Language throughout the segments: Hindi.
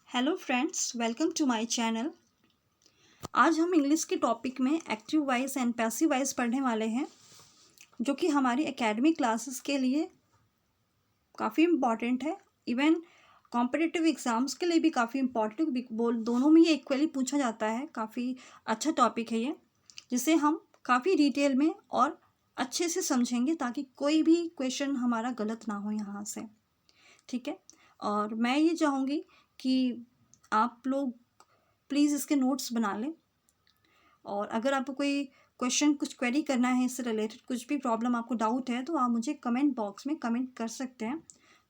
Hello friends, welcome to my channel. आज हम इंग्लिश के टॉपिक में active voice and passive voice पढ़ने वाले हैं, जो कि हमारी एकेडमिक क्लासेस के लिए काफ़ी इम्पॉर्टेंट है। इवन कॉम्पिटिटिव एग्ज़ाम्स के लिए भी काफ़ी इम्पॉर्टेंट, बोल दोनों में ये इक्वली पूछा जाता है। काफ़ी अच्छा टॉपिक है ये, जिसे हम काफ़ी डिटेल में और अच्छे से समझेंगे ताकि कोई भी क्वेश्चन हमारा गलत ना हो यहाँ से। ठीक है, और मैं ये चाहूँगी कि आप लोग प्लीज़ इसके नोट्स बना लें, और अगर आपको कोई क्वेश्चन कुछ क्वेरी करना है इससे रिलेटेड, कुछ भी प्रॉब्लम आपको डाउट है, तो आप मुझे कमेंट बॉक्स में कमेंट कर सकते हैं।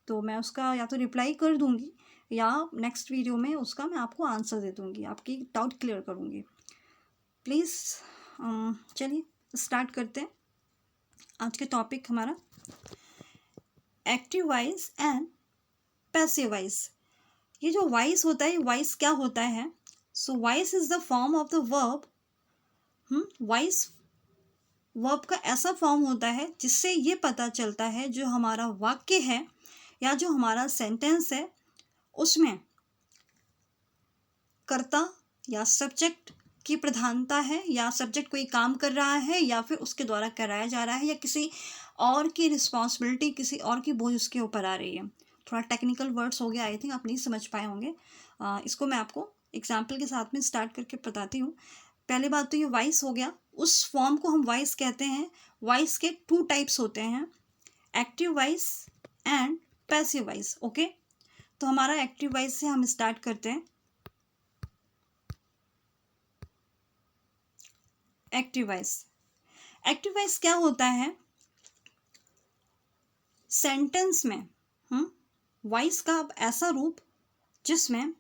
तो मैं उसका या तो रिप्लाई कर दूँगी या नेक्स्ट वीडियो में उसका मैं आपको आंसर दे दूँगी, आपकी डाउट क्लियर करूँगी। प्लीज़ चलिए स्टार्ट करते हैं। आज का टॉपिक हमारा active voice and passive voice. ये जो वॉइस होता है, वॉइस क्या होता है? So voice is the form of the verb. Voice verb का ऐसा फॉर्म होता है जिससे ये पता चलता है जो हमारा वाक्य है या जो हमारा सेंटेंस है उसमें कर्ता या सब्जेक्ट की प्रधानता है, या सब्जेक्ट कोई काम कर रहा है या फिर उसके द्वारा कराया जा रहा है, या किसी और की रिस्पॉन्सिबिलिटी, किसी और की बोझ उसके ऊपर आ रही है। थोड़ा टेक्निकल वर्ड्स हो गया, आई थिंक आप नहीं समझ पाए होंगे। इसको मैं आपको एग्जाम्पल के साथ में स्टार्ट करके बताती हूँ। पहली बात तो ये वॉइस हो गया, उस फॉर्म को हम वॉइस कहते हैं। वॉइस के 2 टाइप्स होते हैं, active voice and passive voice. Okay, तो हमारा एक्टिव वॉइस से हम स्टार्ट करते हैं। एक्टिव वॉइस क्या होता है? सेंटेंस में वॉइस का ऐसा रूप जिसमें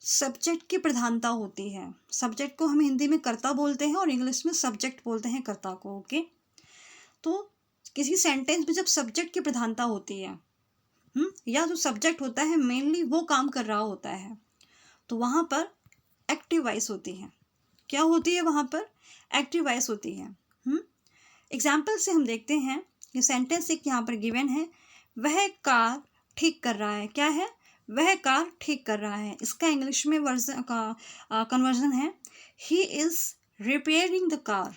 सब्जेक्ट की प्रधानता होती है। सब्जेक्ट को हम हिंदी में कर्ता बोलते हैं और इंग्लिश में सब्जेक्ट बोलते हैं कर्ता को। ओके, तो किसी सेंटेंस में जब सब्जेक्ट की प्रधानता होती है, या जो सब्जेक्ट होता है मेनली वो काम कर रहा होता है, तो वहाँ पर एक्टिव वॉइस होती है। क्या होती है वहाँ पर? एक्टिव वॉइस होती है। एग्जाम्पल से हम देखते हैं, ये सेंटेंस एक यहाँ पर गिवन है, वह कार ठीक कर रहा है। क्या है? वह कार ठीक कर रहा है। इसका इंग्लिश में वर्जन का कन्वर्जन है, he is repairing the car.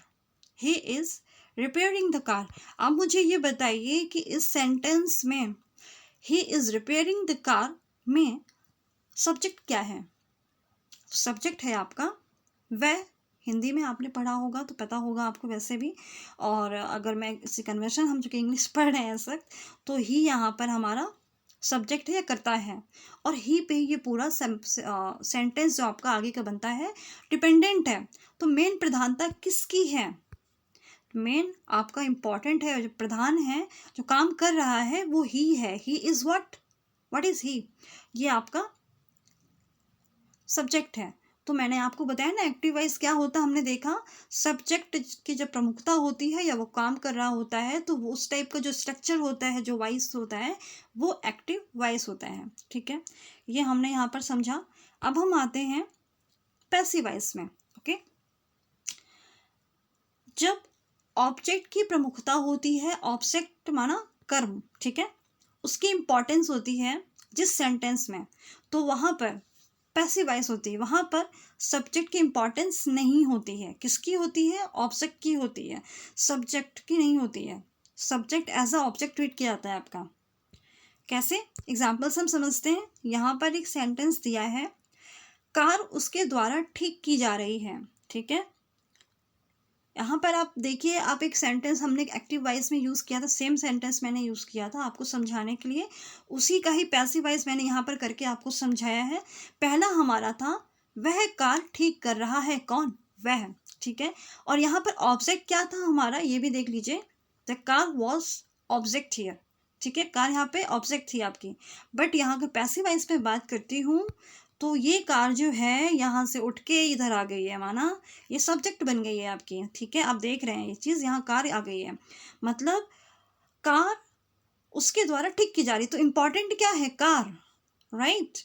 He is repairing the car. अब मुझे ये बताइए कि इस सेंटेंस में he is repairing the car में सब्जेक्ट क्या है? सब्जेक्ट है आपका वह। हिंदी में आपने पढ़ा होगा तो पता होगा आपको वैसे भी, और अगर मैं इसी कन्वर्शन, हम चूँकि इंग्लिश पढ़ रहे हैं इस वक्त, तो ही यहाँ पर हमारा सब्जेक्ट है या करता है, और ही पे ये पूरा सेंटेंस जो आपका आगे का बनता है डिपेंडेंट है। तो मेन प्रधानता किसकी है? मेन आपका इम्पॉर्टेंट है, जो प्रधान है, जो काम कर रहा है, वो ही है। ही इज़ व्हाट इज़ ही? ये आपका सब्जेक्ट है। तो मैंने आपको बताया ना, एक्टिव वॉइस क्या होता है, हमने देखा सब्जेक्ट की जब प्रमुखता होती है या वो काम कर रहा होता है, तो वो उस टाइप का जो स्ट्रक्चर होता है, जो वॉइस होता है, वो एक्टिव वॉइस होता है। ठीक है, ये हमने यहाँ पर समझा। अब हम आते हैं पैसिव वॉइस में। ओके, जब ऑब्जेक्ट की प्रमुखता होती है, ऑब्जेक्ट माना कर्म, ठीक है, उसकी इंपॉर्टेंस होती है जिस सेंटेंस में, तो वहाँ पर पैसिव वॉइस होती है। वहाँ पर सब्जेक्ट की इंपॉर्टेंस नहीं होती है। किसकी होती है? ऑब्जेक्ट की होती है, सब्जेक्ट की नहीं होती है। Subject as a object treat किया जाता है आपका। कैसे? एग्जाम्पल्स हम समझते हैं। यहाँ पर एक सेंटेंस दिया है, कार उसके द्वारा ठीक की जा रही है। ठीक है, यहाँ पर आप देखिए, आप एक सेंटेंस हमने एक्टिव वॉइस में यूज़ किया था, सेम सेंटेंस मैंने यूज़ किया था आपको समझाने के लिए, उसी का ही पैसिव वॉइस मैंने यहाँ पर करके आपको समझाया है। पहला हमारा था, वह कार ठीक कर रहा है। कौन? वह। ठीक है, और यहाँ पर ऑब्जेक्ट क्या था हमारा, ये भी देख लीजिए, the car was object here. ठीक है, कार यहाँ पे ऑब्जेक्ट थी आपकी। बट यहाँ पर पैसिव वॉइस में बात करती हूँ, तो ये कार जो है यहाँ से उठ के इधर आ गई है, माना ये सब्जेक्ट बन गई है आपकी। ठीक है, आप देख रहे हैं ये चीज़, यहाँ कार आ गई है, मतलब कार उसके द्वारा ठीक की जा रही। तो इम्पॉर्टेंट क्या है? Car, right.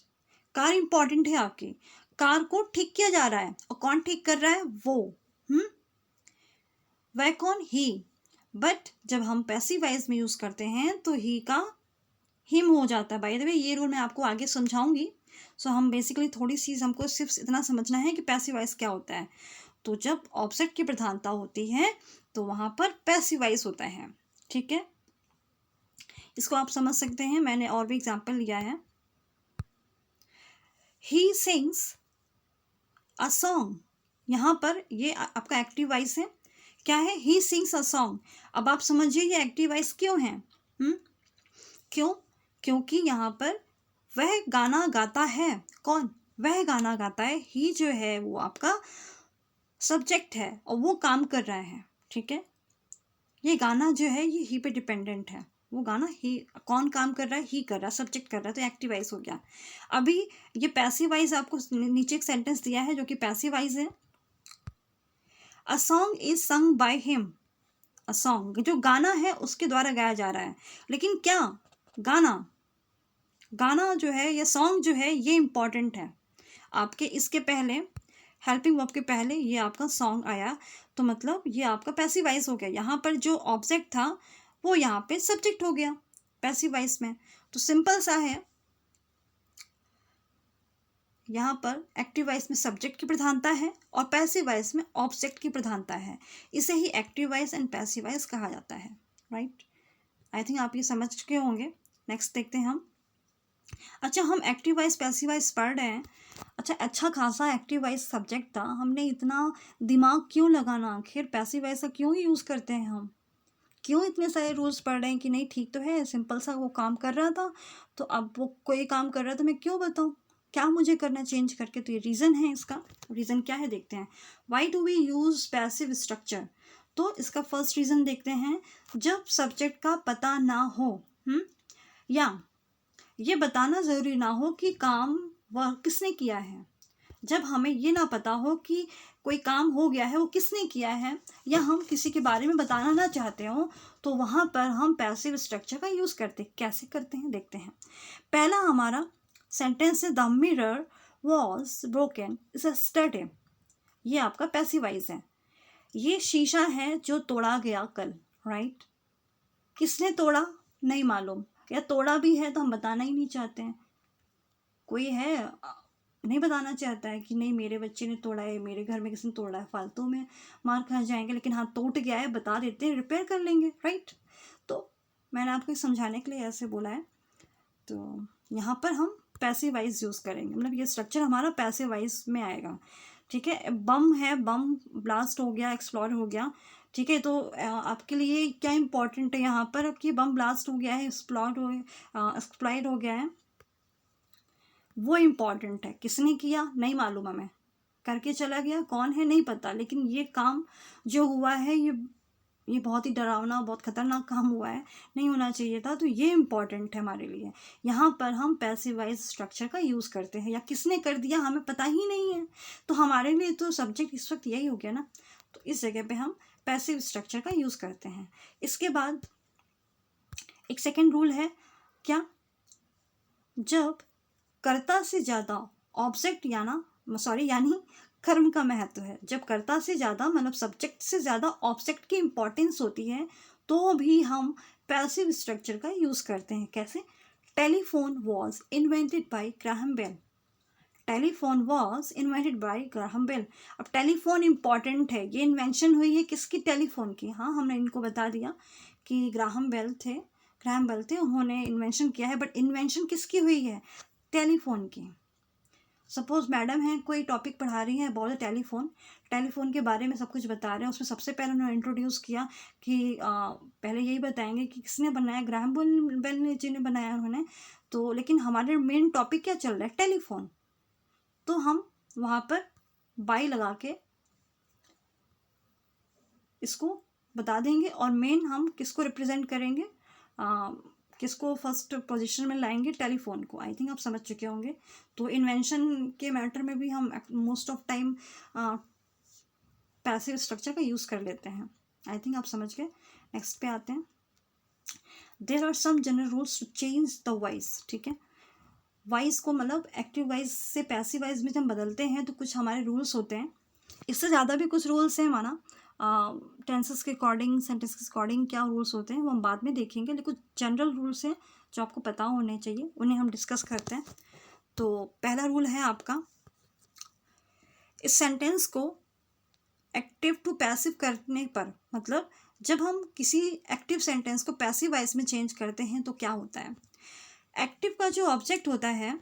कार इम्पॉर्टेंट है आपकी, कार को ठीक किया जा रहा है, और कौन ठीक कर रहा है? वो। वह कौन? ही। बट जब हम पैसिव वॉइस में यूज़ करते हैं तो ही का हिम हो जाता है। बाय द वे ये रूल मैं आपको आगे समझाऊंगी। सो हम बेसिकली थोड़ी सी हमको सिर्फ इतना समझना है कि पैसिव वॉइस क्या होता है। तो जब ऑब्जेक्ट की प्रधानता होती है तो वहां पर पैसिव वॉइस होता है। ठीक है, इसको आप समझ सकते हैं। मैंने और भी एग्जाम्पल लिया है। ही सिंग्स अ सॉन्ग, यहाँ पर ये आपका एक्टिव वॉइस है। क्या है? He sings a song. अब आप समझिए ये एक्टिव वॉइस क्यों है। क्यों? क्योंकि यहाँ पर वह गाना गाता है। कौन? वह गाना गाता है। ही जो है वो आपका सब्जेक्ट है और वो काम कर रहा है। ठीक है, ये गाना जो है ये ही पे डिपेंडेंट है। वो गाना ही, कौन काम कर रहा है? ही कर रहा है, सब्जेक्ट कर रहा है, तो एक्टिव वॉइस हो गया। अभी ये पैसिव वॉइस आपको नीचे एक सेंटेंस दिया है जो कि पैसिव वॉइस है। A song is sung by him. A song जो गाना है उसके द्वारा गाया जा रहा है, लेकिन क्या गाना, गाना जो है या सॉन्ग जो है ये इंपॉर्टेंट है। आपके इसके पहले हेल्पिंग वर्ब के पहले ये आपका सॉन्ग आया, तो मतलब ये आपका पैसिव वॉइस हो गया। यहाँ पर जो ऑब्जेक्ट था वो यहाँ पे सब्जेक्ट हो गया पैसिव वॉइस में। तो सिंपल सा है, यहाँ पर एक्टिव वॉइस में सब्जेक्ट की प्रधानता है और पैसिव वॉइस में ऑब्जेक्ट की प्रधानता है। इसे ही active voice and passive voice कहा जाता है। राइट, आई थिंक आप ये समझ चुके होंगे। नेक्स्ट देखते हैं हम। अच्छा, हम एक्टिव वॉइस पैसिव वॉइस पढ़ रहे हैं। अच्छा खासा एक्टिव वॉइस सब्जेक्ट था, हमने इतना दिमाग क्यों लगाना, आखिर पैसिव वॉइस का क्यों यूज़ करते हैं हम? क्यों इतने सारे रूल्स पढ़ रहे हैं कि नहीं ठीक तो है, सिंपल सा वो काम कर रहा था, तो अब वो कोई काम कर रहा है तो मैं क्यों बताऊँ, क्या मुझे करना चेंज करके? तो ये रीज़न है। इसका रीज़न क्या है देखते हैं। Why do we use passive structure? तो इसका फर्स्ट रीज़न देखते हैं। जब सब्जेक्ट का पता ना हो, या ये बताना ज़रूरी ना हो कि काम वह किसने किया है। जब हमें ये ना पता हो कि कोई काम हो गया है वो किसने किया है, या हम किसी के बारे में बताना ना चाहते हो, तो वहाँ पर हम पैसिव स्ट्रक्चर का यूज़ करते हैं। कैसे करते हैं देखते हैं। पहला हमारा सेंटेंस है the mirror was broken yesterday. ये आपका पैसिव वॉइस है। ये शीशा है जो तोड़ा गया कल। राइट, किसने तोड़ा नहीं मालूम, या तोड़ा भी है तो हम बताना ही नहीं चाहते हैं। कोई है नहीं बताना चाहता है कि नहीं मेरे बच्चे ने तोड़ा है, मेरे घर में किसी ने तोड़ा है, फालतू में मार खा जाएंगे। लेकिन हाँ, टूट गया है बता देते हैं, रिपेयर कर लेंगे। राइट, तो मैंने आपको समझाने के लिए ऐसे बोला है। तो यहाँ पर हम पैसिव वॉइस यूज़ करेंगे, मतलब ये स्ट्रक्चर हमारा पैसिव वॉइस में आएगा। ठीक है, बम है, बम ब्लास्ट हो गया, एक्सप्लोर हो गया। ठीक है, तो आपके लिए क्या इंपॉर्टेंट है यहाँ पर? अब कि बम ब्लास्ट हो गया है, एक्सप्लोर हो गया है, वो इम्पॉर्टेंट है। किसने किया नहीं मालूम, हमें करके चला गया, कौन है नहीं पता, लेकिन ये काम जो हुआ है ये बहुत ही डरावना, बहुत खतरनाक काम हुआ है, नहीं होना चाहिए था, तो ये इम्पॉर्टेंट है हमारे लिए। यहाँ पर हम पैसिव वॉइस स्ट्रक्चर का यूज़ करते हैं। या किसने कर दिया हमें पता ही नहीं है, तो हमारे लिए तो सब्जेक्ट इस वक्त यही हो गया ना, तो इस जगह पे हम पैसिव स्ट्रक्चर का यूज़ करते हैं। इसके बाद एक सेकेंड रूल है, क्या? जब कर्ता से ज़्यादा ऑब्जेक्ट यानी कर्म का महत्व है। जब कर्ता से ज़्यादा मतलब सब्जेक्ट से ज़्यादा ऑब्जेक्ट की इंपॉर्टेंस होती है, तो भी हम पैसिव स्ट्रक्चर का यूज़ करते हैं। कैसे? Telephone was invented by Graham Bell. Telephone was invented by Graham Bell. अब टेलीफोन इंपॉर्टेंट है, ये इन्वेंशन हुई है किसकी? टेलीफोन की। हाँ, हमने इनको बता दिया कि ग्राहम बेल थे, उन्होंने इन्वेंशन किया है, बट इन्वेंशन किसकी हुई है? टेलीफोन की। सपोज मैडम है, कोई टॉपिक पढ़ा रही हैं, बोले टेलीफोन के बारे में सब कुछ बता रहे हैं। उसमें सबसे पहले उन्होंने इंट्रोड्यूस किया कि पहले यही बताएंगे कि किसने बनाया, ग्राहम बेल जी ने बनाया उन्होंने। तो लेकिन हमारे मेन टॉपिक क्या चल रहा है? टेलीफोन। तो हम वहाँ पर बाई लगा के इसको बता देंगे, और मेन हम किसको रिप्रेजेंट करेंगे, किसको फर्स्ट पोजीशन में लाएंगे? टेलीफोन को। आई थिंक आप समझ चुके होंगे। तो इन्वेंशन के मैटर में भी हम most of time passive structure का यूज़ कर लेते हैं। आई थिंक आप समझ गए। नेक्स्ट पे आते हैं। There are some general rules to change the voice. ठीक है, वॉइस को मतलब एक्टिव वॉइस से पैसिव वॉइस में जब बदलते हैं तो कुछ हमारे रूल्स होते हैं। इससे ज़्यादा भी कुछ रूल्स हैं माना, टेंसेस के अकॉर्डिंग, सेंटेंस के अकॉर्डिंग क्या रूल्स होते हैं वो हम बाद में देखेंगे, लेकिन कुछ जनरल रूल्स हैं जो आपको पता होने चाहिए उन्हें हम डिस्कस करते हैं। तो पहला रूल है आपका, इस सेंटेंस को एक्टिव टू पैसिव करने पर, मतलब जब हम किसी एक्टिव सेंटेंस को पैसिव वॉइस में चेंज करते हैं तो क्या होता है। एक्टिव का जो ऑब्जेक्ट होता है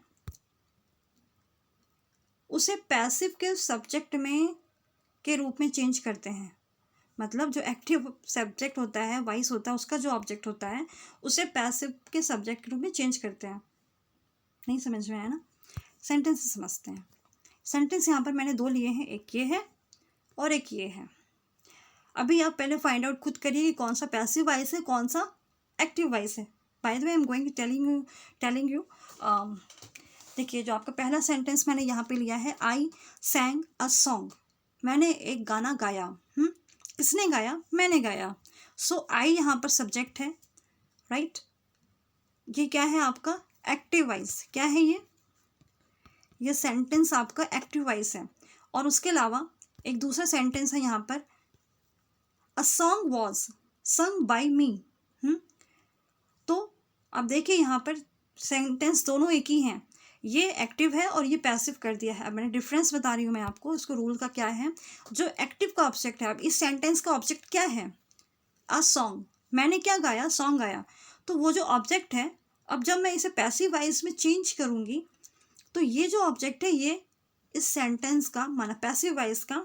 उसे पैसिव के सब्जेक्ट में के रूप में चेंज करते हैं। मतलब जो एक्टिव सब्जेक्ट होता है, वॉइस होता है, उसका जो ऑब्जेक्ट होता है उसे पैसिव के सब्जेक्ट के रूप में चेंज करते हैं। नहीं समझ में आया ना? सेंटेंस समझते हैं। सेंटेंस यहाँ पर मैंने दो लिए हैं, एक ये है और एक ये है। अभी आप पहले फाइंड आउट खुद करिए कि कौन सा पैसिव वॉइस है, कौन सा एक्टिव वॉइस है। By the way I am going telling you देखिए, जो आपका पहला सेंटेंस मैंने यहाँ पे लिया है, आई सैंग अ सॉन्ग, मैंने एक गाना गाया। किसने गाया? मैंने गाया। सो आई यहाँ पर सब्जेक्ट है, राइट। ये क्या है आपका? Active voice. क्या है ये सेंटेंस आपका एक्टिव वॉइस है। और उसके अलावा एक दूसरा सेंटेंस है यहाँ पर, a song was sung by me. तो अब देखिए यहाँ पर सेंटेंस दोनों एक ही हैं, ये एक्टिव है और ये पैसिव कर दिया है। अब मैंने डिफरेंस बता रही हूँ मैं आपको, इसको रूल का क्या है। जो एक्टिव का ऑब्जेक्ट है, अब इस सेंटेंस का ऑब्जेक्ट क्या है? A song. मैंने क्या गाया? सॉन्ग गाया। तो वो जो ऑब्जेक्ट है, अब जब मैं इसे पैसिव वॉइस में चेंज करूँगी तो ये जो ऑब्जेक्ट है ये इस सेंटेंस का, माना पैसिव वॉइस का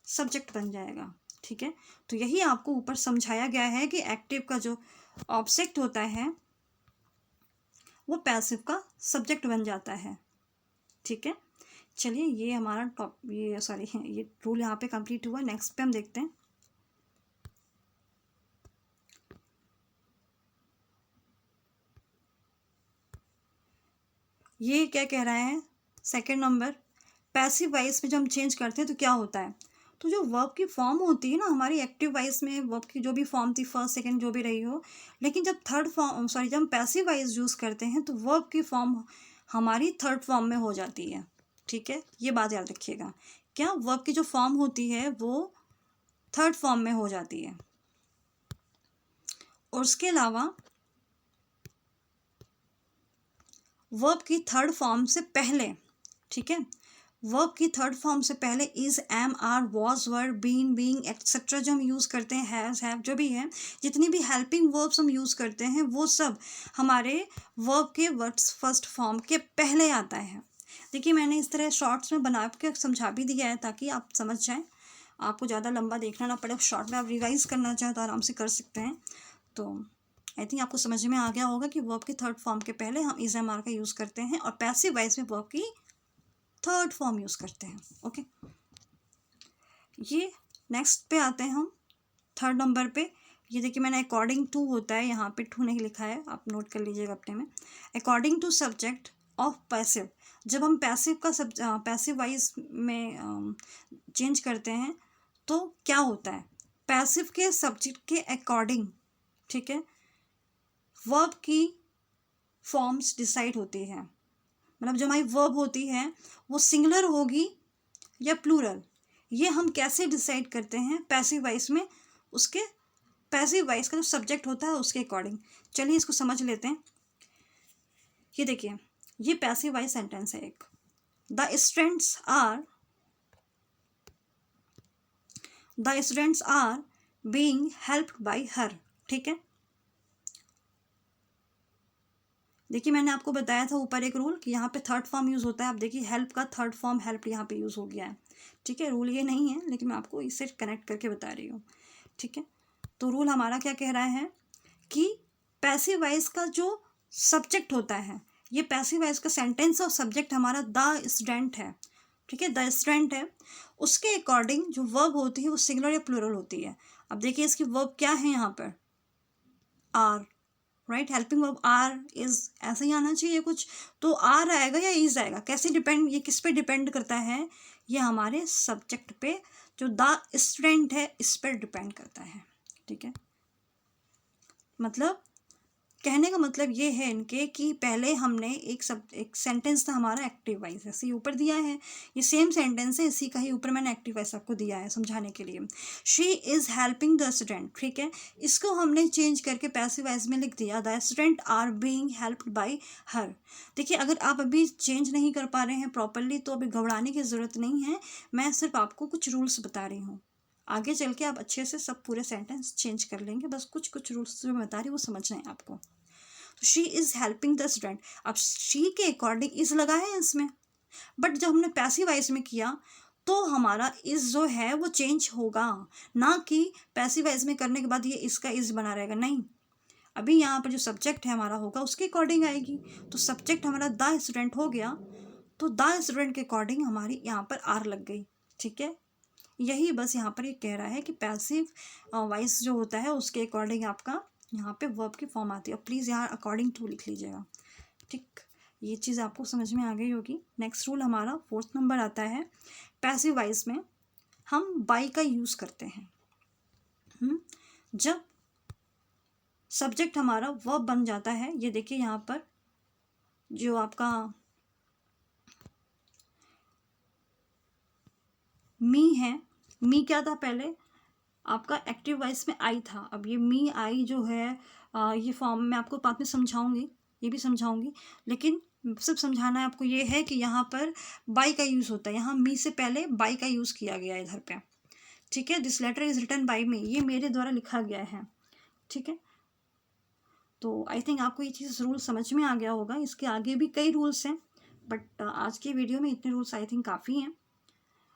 सब्जेक्ट बन जाएगा। ठीक है, तो यही आपको ऊपर समझाया गया है कि एक्टिव का जो ऑब्जेक्ट होता है वो पैसिव का सब्जेक्ट बन जाता है। ठीक है, चलिए ये हमारा ये रूल यहाँ पे कंप्लीट हुआ। नेक्स्ट पे हम देखते हैं। ये क्या कह रहा है? सेकंड नंबर, पैसिव वॉइस में जब हम चेंज करते हैं तो क्या होता है। तो जो वर्ब की फॉर्म होती है ना हमारी एक्टिव वॉइस में, वर्ब की जो भी फॉर्म थी, फर्स्ट सेकंड जो भी रही हो, लेकिन जब जब हम पैसिव वॉइस यूज़ करते हैं तो वर्ब की फॉर्म हमारी थर्ड फॉर्म में हो जाती है। ठीक है, ये बात याद रखिएगा। क्या? वर्ब की जो फॉर्म होती है वो थर्ड फॉर्म में हो जाती है। और उसके अलावा वर्ब की थर्ड फॉर्म से पहले, ठीक है, वर्ब की थर्ड फॉर्म से पहले is, am, are, was, were, been, being etcetera जो हम यूज़ करते हैं, हैज़, हैव, जो भी है, जितनी भी हेल्पिंग वर्ब्स हम यूज़ करते हैं वो सब हमारे वर्ब के वर्ड्स फर्स्ट फॉर्म के पहले आता है। देखिए मैंने इस तरह शॉर्ट्स में बना के समझा भी दिया है ताकि आप समझ जाएं, आपको ज़्यादा लंबा देखना ना पड़े। शॉर्ट में आप रिवाइज़ करना चाहें तो आराम से कर सकते हैं। तो आई थिंक आपको समझ में आ गया होगा कि वर्ब की थर्ड फॉर्म के पहले हम इज, एम, आर का यूज़ करते हैं और पैसिव वॉइस में वर्ब की थर्ड फॉर्म यूज़ करते हैं। ओके, ये नेक्स्ट पे आते हैं हम थर्ड नंबर पे। ये देखिए मैंने अकॉर्डिंग टू होता है, यहाँ पे टू नहीं लिखा है, आप नोट कर लीजिएगा अपने में। According to subject of passive, जब हम पैसिव का पैसिव वॉइस में चेंज करते हैं तो क्या होता है, पैसिव के सब्जेक्ट के अकॉर्डिंग, ठीक है, वर्ब की फॉर्म्स डिसाइड होती हैं। मतलब जो हमारी वर्ब होती है वो सिंगुलर होगी या प्लूरल, ये हम कैसे डिसाइड करते हैं? पैसिव वॉइस में उसके पैसिव वॉइस का जो सब्जेक्ट होता है उसके अकॉर्डिंग। चलिए इसको समझ लेते हैं। ये देखिए, ये पैसिव वॉइस सेंटेंस है एक, the students are being helped by her. ठीक है, देखिए मैंने आपको बताया था ऊपर एक रूल कि यहाँ पे थर्ड फॉर्म यूज़ होता है। आप देखिए हेल्प का थर्ड फॉर्म हेल्प यहाँ पे यूज़ हो गया है। ठीक है, रूल ये नहीं है लेकिन मैं आपको इससे कनेक्ट करके बता रही हूँ। ठीक है, तो रूल हमारा क्या कह रहा है कि पैसिव वॉइस का जो सब्जेक्ट होता है, ये पैसिव वॉइस का सेंटेंस और सब्जेक्ट हमारा द स्टूडेंट है। ठीक है, द स्टूडेंट है, उसके अकॉर्डिंग जो वर्ब होती है वो सिंगुलर या प्लूरल होती है। अब देखिए इसकी वर्ब क्या है यहाँ पर, are, right. Helping verb are is, ऐसा ही आना चाहिए कुछ। तो आर आएगा या इज आएगा, कैसे डिपेंड, ये किस पे डिपेंड करता है? ये हमारे सब्जेक्ट पे, जो द स्टूडेंट है इस पर डिपेंड करता है। ठीक है, मतलब कहने का मतलब ये है इनके कि पहले हमने एक सेंटेंस था हमारा एक्टिव वॉइस, ऐसे ही ऊपर दिया है, ये सेम सेंटेंस है, इसी का ही ऊपर मैंने एक्टिव वॉइस आपको दिया है समझाने के लिए। She is helping the student, ठीक है, इसको हमने चेंज करके पैसिव वॉइस में लिख दिया, the student are being helped by her. देखिए अगर आप अभी चेंज नहीं कर पा रहे हैं प्रॉपरली तो अभी घबराने की ज़रूरत नहीं है, मैं सिर्फ आपको कुछ रूल्स बता रही हूँ, आगे चल के आप अच्छे से सब पूरे सेंटेंस चेंज कर लेंगे, बस कुछ कुछ रूल्स जो मैं बता रही हूँ वो समझना है आपको। तो she is helping the student, अब शी के अकॉर्डिंग इज़ लगा है इसमें, बट जब हमने पैसिव वॉइस में किया तो हमारा इज़ जो है वो चेंज होगा, ना कि पैसिव वॉइस में करने के बाद ये इसका इज़ बना रहेगा, नहीं, अभी यहाँ पर जो सब्जेक्ट है हमारा होगा उसके अकॉर्डिंग आएगी। तो सब्जेक्ट हमारा द स्टूडेंट हो गया, तो द स्टूडेंट के अकॉर्डिंग हमारी यहाँ पर आर लग गई, ठीक है। यही बस यहाँ पर ये कह रहा है कि पैसिव वॉइस जो होता है उसके अकॉर्डिंग आपका यहाँ पे वर्ब की फॉर्म आती है, और प्लीज़ यहाँ अकॉर्डिंग टू लिख लीजिएगा, ठीक। ये चीज़ आपको समझ में आ गई होगी। नेक्स्ट रूल हमारा 4th नंबर आता है, पैसिव वॉइस में हम बाई का यूज़ करते हैं जब सब्जेक्ट हमारा वर्ब बन जाता है। ये देखिए यहाँ पर जो आपका मी है, मी क्या था पहले आपका एक्टिव वॉइस में आई था, अब ये मी आई जो है ये फॉर्म मैं आपको बाद में समझाऊंगी, ये भी समझाऊंगी, लेकिन सिर्फ समझाना है आपको ये है कि यहाँ पर बाई का यूज़ होता है, यहाँ मी से पहले बाई का यूज़ किया गया है इधर पे, ठीक है। This letter is written by me, ये मेरे द्वारा लिखा गया है, ठीक है। तो आई थिंक आपको ये चीज़ रूल समझ में आ गया होगा, इसके आगे भी कई रूल्स हैं, बट आज की वीडियो में इतने रूल्स आई थिंक काफ़ी हैं।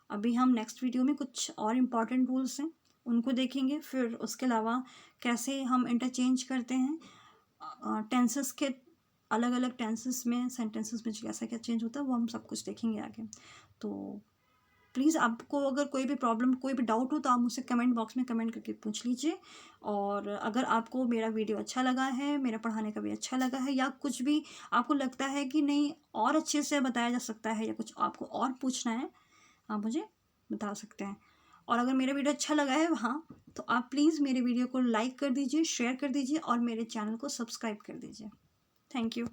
अभी हम नेक्स्ट वीडियो में कुछ और इम्पॉर्टेंट रूल्स हैं उनको देखेंगे, फिर उसके अलावा कैसे हम इंटरचेंज करते हैं टेंसेस के, अलग अलग टेंसेस में सेंटेंसेस में कैसा क्या चेंज होता है वो हम सब कुछ देखेंगे आगे। तो प्लीज़ आपको अगर कोई भी प्रॉब्लम कोई भी डाउट हो तो आप मुझसे कमेंट बॉक्स में कमेंट करके पूछ लीजिए, और अगर आपको मेरा वीडियो अच्छा लगा है, मेरा पढ़ाने का भी अच्छा लगा है, या कुछ भी आपको लगता है कि नहीं और अच्छे से बताया जा सकता है या कुछ आपको और पूछना है, आप मुझे बता सकते हैं। और अगर मेरा वीडियो अच्छा लगा है हाँ, तो आप प्लीज़ मेरे वीडियो को लाइक कर दीजिए, शेयर कर दीजिए और मेरे चैनल को सब्सक्राइब कर दीजिए। Thank you.